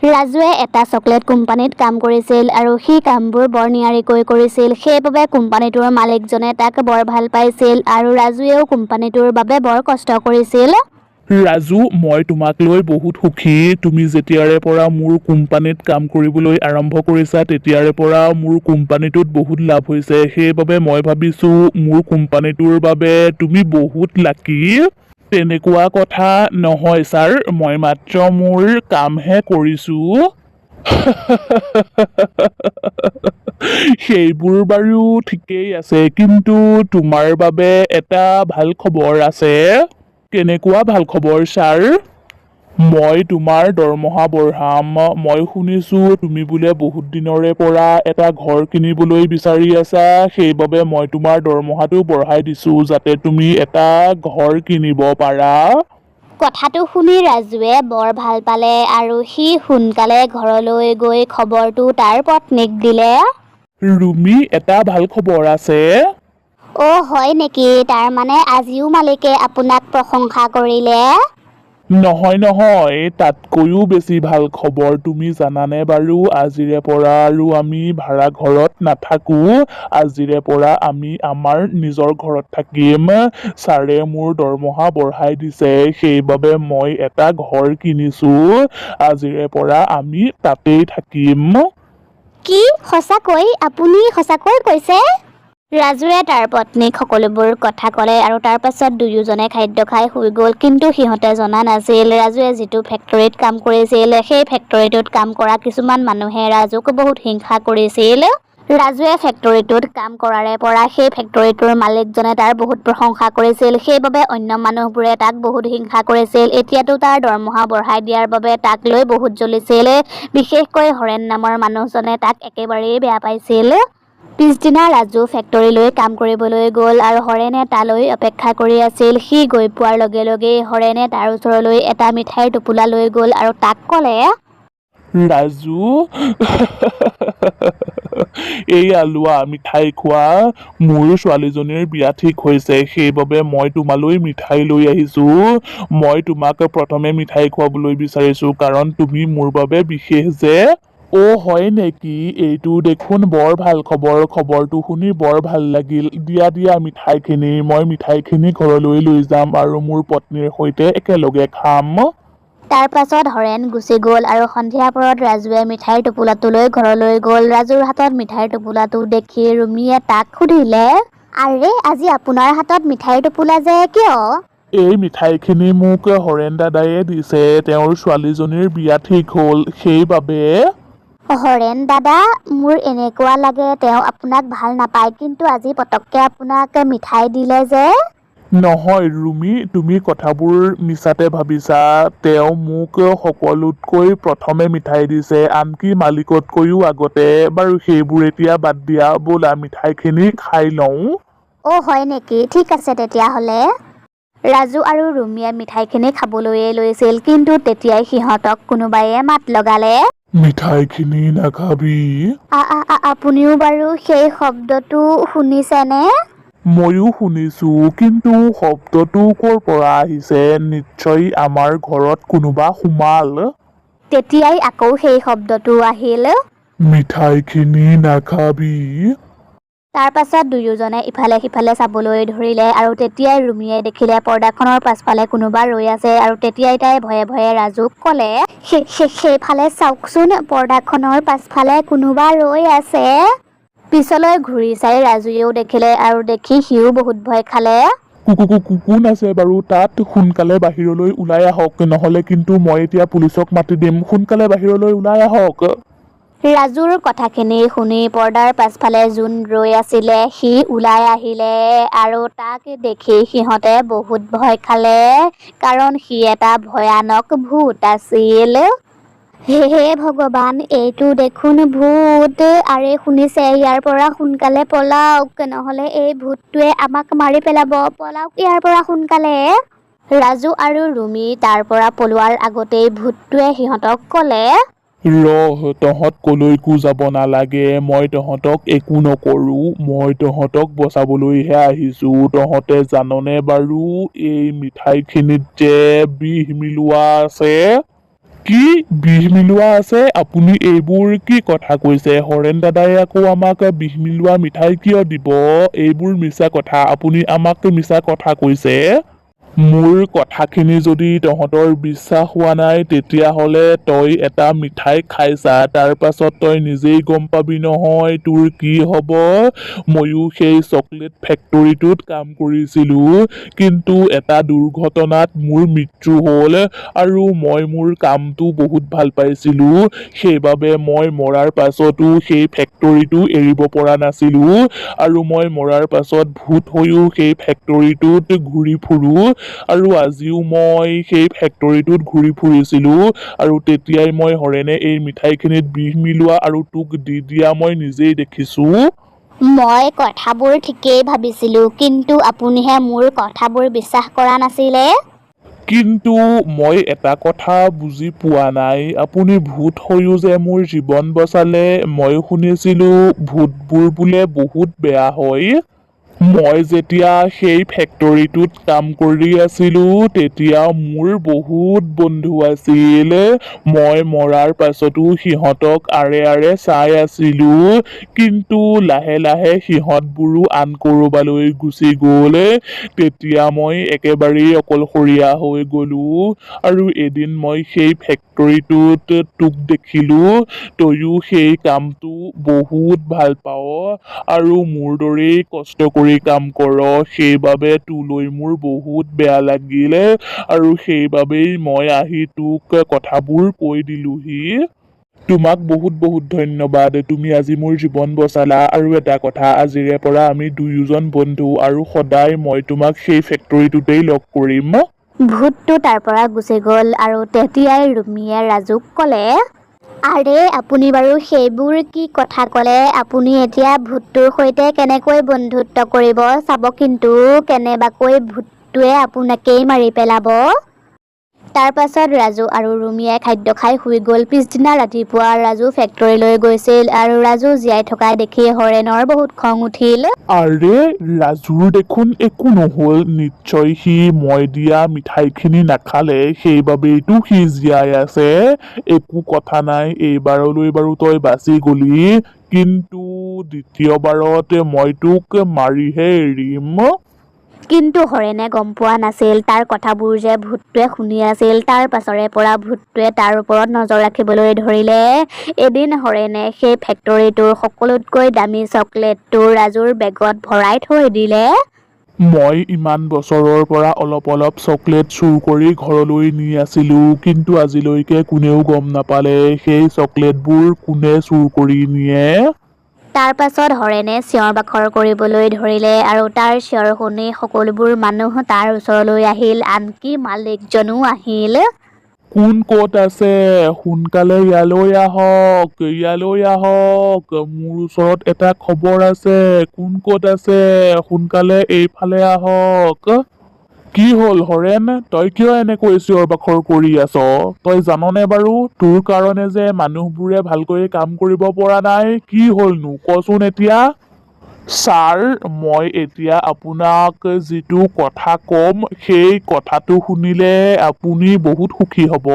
ৰাজুৱে এটা চকলেট কোম্পানীত কাম কৰিছিল আৰু সি কামবোৰ বৰ নিয়াৰিকৈ কৰিছিল। সেইবাবে কোম্পানীটোৰ মালিকজনে তাক বৰ ভাল পাইছিল আৰু ৰাজুৱেও কোম্পানীটোৰ বাবে বৰ কষ্ট কৰিছিল। ৰাজু, মই তোমাক লৈ বহুত সুখী। তুমি যেতিয়াৰে পৰা মোৰ কোম্পানীত কাম কৰিবলৈ আৰম্ভ কৰিছা তেতিয়াৰে পৰা মোৰ কোম্পানীটোত বহুত লাভ হৈছে। সেইবাবে মই ভাবিছো মোৰ কোম্পানীটোৰ বাবে তুমি বহুত লাকি। তেনেকুৱা কথা নহয় ছাৰ, মই মাত্ৰ মোৰ কামহে কৰিছো। সেইবোৰ বাৰু ঠিকেই আছে, কিন্তু তোমাৰ বাবে এটা ভাল খবৰ আছে। কেনেকুৱা ভাল খবৰ ছাৰ? মই তোমাৰ দৰমহা বঢ়াম। মই শুনিছো তুমি বোলে বহুত দিনৰে পৰা এটা ঘৰ কিনিবলৈ বিচাৰি আছা। সেইবাবে মই তোমাৰ দৰমহাটো বঢ়াই দিছো যাতে তুমি এটা ঘৰ কিনিব পাৰা। কথাটো শুনি ৰাজুৱে বৰ ভাল পালে আৰু সি সোনকালে ঘৰলৈ গৈ খবৰটো তাৰ পত্নীক দিলে। ৰুমি, এটা ভাল খবৰ আছে। হয় নেকি? তাৰমানে আজিও মালিকে আপোনাক প্ৰশংসা কৰিলে? নহয় নহয়, তাতকৈও বেছি ভাল খবৰ। তুমি জানানে বাৰু আজিৰে পৰা আৰু আমি ভাড়া ঘৰত নাথাকো। আজিৰে পৰা আমি আমাৰ নিজৰ ঘৰত থাকিম। ছাৰে মোৰ দৰমহা বঢ়াই দিছে, সেইবাবে মই এটা ঘৰ কিনিছো। আজিৰে পৰা আমি তাতেই থাকিম। কি? সঁচাকৈ? আপুনি সঁচাকৈ কৈছে? ৰাজুৱে তাৰ পত্নীক সকলোবোৰ কথা ক'লে আৰু তাৰ পাছত দুয়োজনে খাদ্য খাই শুই গ'ল। কিন্তু সিহঁতে জনা নাছিল ৰাজুৱে যিটো ফেক্টৰীত কাম কৰিছিল সেই ফেক্টৰীটোত কাম কৰা কিছুমান মানুহে ৰাজুক বহুত হিংসা কৰিছিল। ৰাজুৱে ফেক্টৰীটোত কাম কৰাৰে পৰা সেই ফেক্টৰীটোৰ মালিকজনে তাৰ বহুত প্ৰশংসা কৰিছিল। সেইবাবে অন্য মানুহবোৰে তাক বহুত হিংসা কৰিছিল। এতিয়াতো তাৰ দৰমহা বঢ়াই দিয়াৰ বাবে তাক লৈ বহুত জ্বলিছিল। বিশেষকৈ হৰেণ নামৰ মানুহজনে তাক একেবাৰেই বেয়া পাইছিল। পিছদিনা ৰাজু ফেক্টৰীলৈ কাম কৰিবলৈ গ'ল আৰু হৰেণে তালৈ অপেক্ষা কৰি আছিল। সি গৈ পোৱাৰ লগে লগেই হৰেণে তাৰ ওচৰলৈ এটা মিঠাইৰ টোপোলা লৈ গ'ল আৰু তাক ক'লে, ৰাজু, এইয়া লোৱা মিঠাই খোৱা। মোৰ ছোৱালীজনীৰ বিয়া ঠিক হৈছে, সেইবাবে মই তোমালৈ মিঠাই লৈ আহিছো। মই তোমাক প্ৰথমে মিঠাই খুৱাবলৈ বিচাৰিছো কাৰণ তুমি মোৰ বাবে বিশেষ যে। হয় নেকি? এইটো দেখোন বৰ ভাল খবৰ। খবৰটো শুনি বৰ ভাল লাগিল। দিয়া দিয়া মিঠাইখিনি। মই মিঠাইখিনি ঘৰলৈ লৈ যাম আৰু মোৰ পত্নীৰ সৈতে একেলগে খাম। তাৰ পাছত হৰেণ গুচি গ'ল আৰু সন্ধিয়া পৰত ৰাজুৱে মিঠাইৰ টোপোলাটো লৈ ঘৰলৈ গ'ল। ৰাজুৰ হাতত মিঠাইৰ টোপোলাটো দেখি ৰুমিয়ে তাক সুধিলে, আৰে আজি আপোনাৰ হাতত মিঠাইৰ টোপোলা যে, কিয়? এই মিঠাইখিনি মোক হৰেণ দাদায়ে দিছে। তেওঁৰ ছোৱালীজনীৰ বিয়া ঠিক হ'ল, সেইবাবে। হৰেণ দাদা, মোৰ এনেকুৱা লাগে তেওঁ আপোনাক ভাল নাপায়, কিন্তু আজি পতককে আপোনাক মিঠাই দিলে যে। নহয় ৰুমি, তুমি কথাবোৰ মিছাতে ভাবিছা। তেওঁ মোক সকলোতকৈ প্ৰথমে মিঠাই দিছে, আনকি মালিকতকৈও আগতে। বাৰু সেইবোৰ এতিয়া বাদ দিয়া, ব'লা মিঠাইখিনি খাই লওঁ। হয় নেকি? ঠিক আছে তেতিয়াহ'লে। ৰাজু আৰু ৰুমিয়ে মিঠাইখিনি খাবলৈয়ে লৈছিল, কিন্তু তেতিয়াই সিহঁতক কোনোবায়ে মাত লগালে। মিঠাইখিনি নাখাবি। আপুনিও বাৰু সেই শব্দটো শুনিছেনে? ময়ো শুনিছো, কিন্তু শব্দটো ক'ৰ পৰা আহিছে? নিশ্চয় আমাৰ ঘৰত কোনোবা সোমাল। তেতিয়াই আকৌ সেই শব্দটো আহিল। মিঠাইখিনি নাখাবি। তাৰ পাছত দুয়োজনে ইফালে সিফালে চাবলৈ ধৰিলে আৰু তেতিয়াই ৰুমিয়ে দেখিলে পৰ্দাখনৰ পাছফালে কোনোবা ৰৈ আছে আৰু তেতিয়াই তাই ভয়ে ভয়ে ৰাজুক ক'লে, সেইফালে চাওকচোন, পৰ্দাখনৰ পাছফালে কোনোবা ৰৈ আছে। পিছলৈ ঘূৰি চাই ৰাজুৱেও দেখিলে আৰু দেখি সিও বহুত ভয় খালে। কোন আছে বাৰু তাত? সোনকালে বাহিৰলৈ ওলাই আহক, নহ'লে কিন্তু মই এতিয়া পুলিচক মাতি দিম। সোনকালে বাহিৰলৈ ওলাই আহক। ৰাজুৰ কথাখিনি শুনি পৰ্দাৰ পাছফালে যোন ৰৈ আছিলে সি ওলাই আহিলে আৰু তাক দেখি সিহঁতে বহুত ভয় খালে, কাৰণ সি এটা ভয়ানক ভূত আছিল। হে ভগৱান, এইটো দেখোন ভূত। আৰে শুনিছে, ইয়াৰ পৰা সোনকালে পলাওক, নহ'লে এই ভূতটোৱে আমাক মাৰি পেলাব। পলাওক ইয়াৰ পৰা সোনকালে। ৰাজু আৰু ৰুমি তাৰ পৰা পলোৱাৰ আগতেই ভূতটোৱে সিহঁতক ক'লে, ৰহ, তহঁত কলৈকো যাব নালাগে। মই তহঁতক একো নকৰো। মই তহঁতক বচাবলৈহে আহিছো। তহঁতে জাননে বাৰু এই মিঠাইখিনিত যে বিষ মিলোৱা আছে? কি বিহ মিলোৱা আছে? আপুনি এইবোৰ কি কথা কৈছে? হৰেণ দাদাই আকৌ আমাক বিহ মিলোৱা মিঠাই কিয় দিব? এইবোৰ মিছা কথা। আপুনি আমাক মিছা কথা কৈছে। মোৰ কথাখিনি যদি তহঁতৰ বিশ্বাস হোৱা নাই তেতিয়াহ'লে তই এটা মিঠাই খাইছা, তাৰ পাছত তই নিজেই গম পাবি নহয় তোৰ কি হ'ব। ময়ো সেই চকলেট ফেক্টৰীটোত কাম কৰিছিলো, কিন্তু এটা দুৰ্ঘটনাত মোৰ মৃত্যু হ'ল আৰু মই মোৰ কামটো বহুত ভাল পাইছিলো, সেইবাবে মই মৰাৰ পাছতো সেই ফেক্টৰীটো এৰিব পৰা নাছিলো আৰু মই মৰাৰ পাছত ভূত হৈও সেই ফেক্টৰীটোত ঘূৰি ফুৰো আৰু আজিও মই সেই ফেক্টৰীটোত ঘূৰি ফুৰিছিলো আৰু তেতিয়াই মই হৰেণে এই মিঠাইখিনিত বিহ মিলোৱা আৰু তোক দি দিয়া মই নিজেই দেখিছো। মই কথাবোৰ ঠিকেই ভাবিছিলো, কিন্তু আপুনিহে মোৰ কথাবোৰ বিশ্বাস কৰা নাছিলে। কিন্তু মই এটা কথা বুজি পোৱা নাই, আপুনি ভূত হৈও যে মোৰ জীৱন বচালে। মই শুনিছিলো ভূতবোৰ বোলে বহুত বেয়া হয়। মই যেতিয়া সেই ফেক্টৰীটোত কাম কৰি আছিলো তেতিয়া মোৰ বহুত বন্ধু আছিল। মই মৰাৰ পাছতো সিহঁতক আৰে আৰে চাই আছিলো, কিন্তু লাহে লাহে সিহঁতবোৰো আন কৰবালৈ গুচি গ'ল। তেতিয়া মই একেবাৰেই অকলশৰীয়া হৈ গ'লো আৰু এদিন মই সেই ফেক্টৰীটোত তোক দেখিলো। তইও সেই কামটো বহুত ভাল পাৱ আৰু মোৰ দৰেই কষ্ট কৰি কাম কৰ, সেইবাবে তোলৈ মোৰ বহুত বেয়া লাগিলে আৰু সেইবাবেই মই আহি তোক কথাবোৰ কৈ দিলোহি। তোমাক বহুত বহুত ধন্যবাদ, তুমি আজি মোৰ জীৱন বচালা। আৰু এটা কথা, আজিৰে পৰা আমি দুয়োজন বন্ধু আৰু সদায় মই তোমাক সেই ফেক্টৰীটোতেই লগ কৰিম। ভূতটো তাৰ পৰা গুচি গ'ল আৰু তেতিয়াই ৰুমিয়ে ৰাজুক ক'লে, আৰে আপুনি বাৰু সেইবোৰ কি কথা ক'লে? আপুনি এতিয়া ভূতটোৰ সৈতে কেনেকৈ বন্ধুত্ব কৰিব? চাব কিন্তু কেনেবাকৈ ভূতটোৱে আপোনাকেই মাৰি পেলাব। তাৰ পাছত ৰাজু আৰু ৰুমিয়ে খাদ্য খাই শুই গ'ল। পিছদিনা ৰাতিপুৱা ৰাজু ফেক্টৰীলৈ গৈছিল আৰু ৰাজু জীয়াই থকা দেখি হৰেণৰ বহুত খং উঠিল। আৰে ৰাজুৰ দেখোন একো নহ'ল, নিশ্চয় সি মই দিয়া মিঠাইখিনি নাখালে, সেইবাবেইতো সি জীয়াই আছে। একো কথা নাই, এইবাৰলৈ বাৰু তই বাচি গলি, কিন্তু দ্বিতীয়বাৰত মই তোক মাৰিহে এৰিম। কিন্তু হৰেণে গম পোৱা নাছিল তাৰ কথাবোৰ যে ভূতটোৱে শুনি আছিল। তাৰ পাছৰে পৰা ভূতটোৱে তাৰ ওপৰত নজৰ ৰাখিবলৈ ধৰিলে। এদিন হৰেণে সেই ফেক্টৰীটোৰ সকলোতকৈ দামী চকলেটটো ৰাজুৰ বেগত ভৰাই থৈ দিলে। মই ইমান বছৰৰ পৰা অলপ অলপ চকলেট চুৰ কৰি ঘৰলৈ নি আছিলো, কিন্তু আজিলৈকে কোনেও গম নাপালে সেই চকলেটবোৰ কোনে চুৰ কৰি নিয়ে। তাৰ পাছত হৰেণে চিঞৰ বাখৰ কৰিবলৈ ধৰিলে আৰু তাৰ চিঞৰ শুনি সকলোবোৰ মানুহ তাৰ ওচৰলৈ আহিল, আনকি মালিকজনো আহিল। কোন ক'ত আছে? সোনকালে ইয়ালৈ আহক, ইয়ালৈ আহক, মোৰ ওচৰত এটা খবৰ আছে। কোন ক'ত আছে? সোনকালে এইফালে আহক। কি হ'ল হৰেণ, তই কিয় এনেকৈ চিঞৰ বাখৰ কৰি আছ? তই জাননে বাৰু তোৰ কাৰণে যে মানুহবোৰে ভালকৈ কাম কৰিব পৰা নাই? কি হ'লনো কচোন এতিয়া? ছাৰ, মই এতিয়া আপোনাক যিটো কথা ক'ম সেই কথাটো শুনিলে আপুনি বহুত সুখী হ'ব।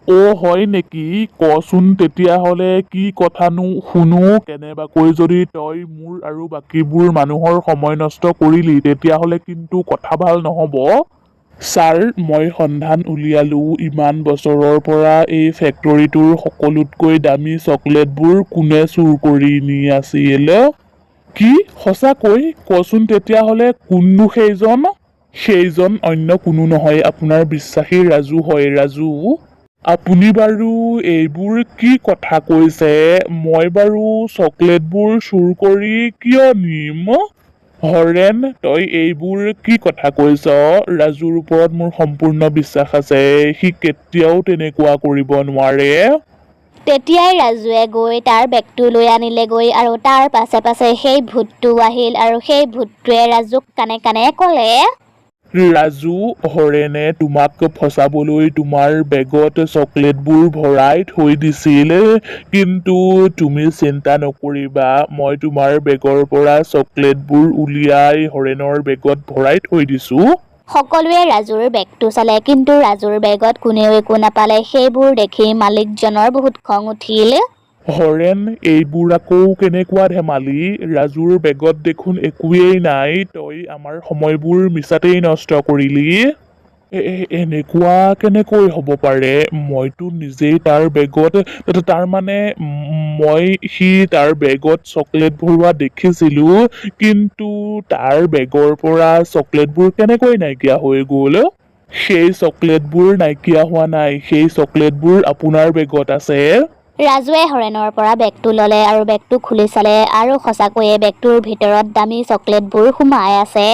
অ' হয় নেকি? কচোন তেতিয়াহ'লে কি কথানো শুনো। কেনেবাকৈ যদি তই মোৰ আৰু বাকীবোৰ মানুহৰ সময় নষ্ট কৰিলি তেতিয়াহ'লে কিন্তু কথা ভাল নহ'ব। ছাৰ, মই সন্ধান উলিয়ালো, ইমান বছৰৰ পৰা এই ফেক্টৰীটোৰ সকলোতকৈ দামী চকলেটবোৰ কোনে চুৰ কৰি নি আছিল। কি? সঁচাকৈ? কচোন তেতিয়াহ'লে কোননো সেইজন? সেইজন অন্য কোনো নহয়, আপোনাৰ বিশ্বাসী ৰাজু হয়। ৰাজু, আপুনি বাৰু এইবোৰ কি কথা কৈছে? মই বাৰু চকলেটবোৰ চুৰ কৰি কিয় নিম? হৰেণ, তই এইবোৰ কি কথা কৈছ? ৰাজুৰ ওপৰত মোৰ সম্পূৰ্ণ বিশ্বাস আছে, সি কেতিয়াও তেনেকুৱা কৰিব নোৱাৰে। তেতিয়াই ৰাজুৱে গৈ তাৰ বেগটো লৈ আনিলেগৈ আৰু তাৰ পাছে পাছে সেই ভূতটো আহিল আৰু সেই ভূতটোৱে ৰাজুক কানে কানে ক'লে, ৰাজু, হৰেণে তোমাক ফচাবলৈ তোমাৰ বেগত চকলেটবোৰ ভৰাই থৈ দিছিল, কিন্তু তুমি চিন্তা নকৰিবা, মই তোমাৰ বেগৰ পৰা চকলেটবোৰ উলিয়াই হৰেণৰ বেগত ভৰাই থৈ দিছো। সকলোৱে ৰাজুৰ বেগটো চালে, কিন্তু ৰাজুৰ বেগত কোনেও একো নাপালে। সেইবোৰ দেখি মালিকজনৰ বহুত খং উঠিল। হৰেণ, এইবোৰ আকৌ কেনেকুৱা ধেমালি? ৰাজুৰ বেগত দেখোন একোৱেই নাই। তই আমাৰ সময়বোৰ মিছাতেই নষ্ট কৰিলি। এনেকুৱা কেনেকৈ হ'ব পাৰে? মইতো নিজেই তাৰ বেগত, তাৰ মানে সি তাৰ বেগত চকলেট ভৰোৱা দেখিছিলো, কিন্তু তাৰ বেগৰ পৰা চকলেটবোৰ কেনেকৈ নাইকিয়া হৈ গ'ল? সেই চকলেটবোৰ নাইকিয়া হোৱা নাই, সেই চকলেটবোৰ আপোনাৰ বেগত আছে। ৰাজুৱে হৰেণৰ পৰা বেগটো ল'লে আৰু বেগটো খুলি চালে, আৰু সঁচাকৈয়ে বেগটোৰ ভিতৰত দামী চকলেটবোৰ সোমাই আছে।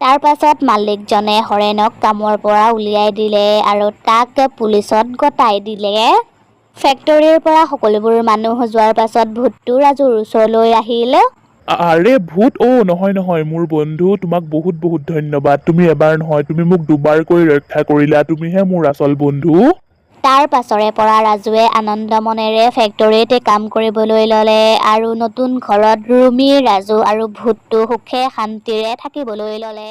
তাৰ পাছত মালিকজনে হৰেণক কামৰ পৰা উলিয়াই দিলে আৰু তাক পুলিচত গতাই দিলে। ফেক্টৰীৰ পৰা সকলোবোৰ মানুহ যোৱাৰ পাছত ভূতটো ৰাজুৰ ওচৰলৈ আহিল। আৰে ভূত, নহয়, মোৰ বন্ধু, তোমাক বহুত বহুত ধন্যবাদ। তুমি এবাৰ নহয়, তুমি মোক দুবাৰকৈ ৰক্ষা কৰিলা। তুমিহে মোৰ আচল বন্ধু। তাৰ পাছৰে পৰা ৰাজুৱে আনন্দ মনেৰে ফেক্টৰীত কাম কৰিবলৈ ল'লে আৰু নতুন ঘৰত ৰুমি, ৰাজু আৰু ভূতটো সুখে শান্তিৰে থাকিবলৈ ল'লে।